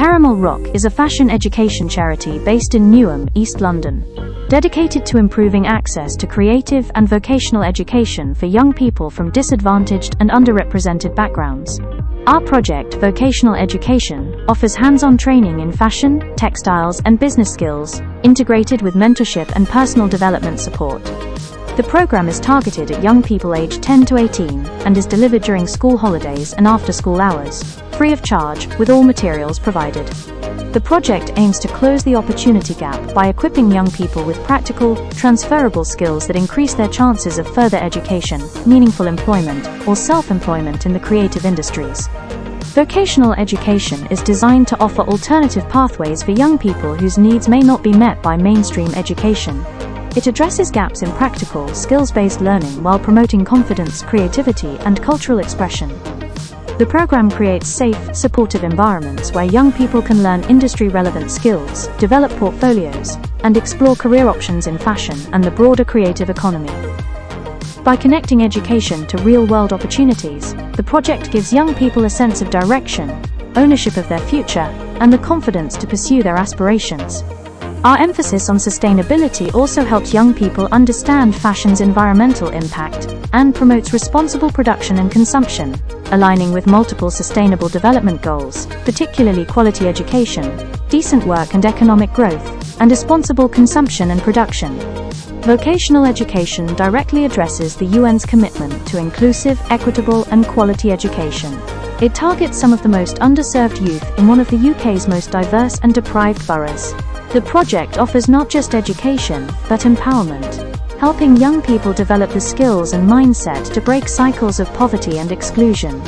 Caramel Rock is a fashion education charity based in Newham, East London, dedicated to improving access to creative and vocational education for young people from disadvantaged and underrepresented backgrounds. Our project, Vocational Education, offers hands-on training in fashion, textiles, and business skills, integrated with mentorship and personal development support. The program is targeted at young people aged 10 to 18 and is delivered during school holidays and after school hours, free of charge, with all materials provided. The project aims to close the opportunity gap by equipping young people with practical, transferable skills that increase their chances of further education, meaningful employment, or self-employment in the creative industries. Vocational education is designed to offer alternative pathways for young people whose needs may not be met by mainstream education. It addresses gaps in practical, skills-based learning while promoting confidence, creativity, and cultural expression. The program creates safe, supportive environments where young people can learn industry-relevant skills, develop portfolios, and explore career options in fashion and the broader creative economy. By connecting education to real-world opportunities, the project gives young people a sense of direction, ownership of their future, and the confidence to pursue their aspirations. Our emphasis on sustainability also helps young people understand fashion's environmental impact and promotes responsible production and consumption, aligning with multiple sustainable development goals, particularly quality education, decent work and economic growth, and responsible consumption and production. Vocational education directly addresses the UN's commitment to inclusive, equitable, and quality education. It targets some of the most underserved youth in one of the UK's most diverse and deprived boroughs. The project offers not just education, but empowerment, helping young people develop the skills and mindset to break cycles of poverty and exclusion.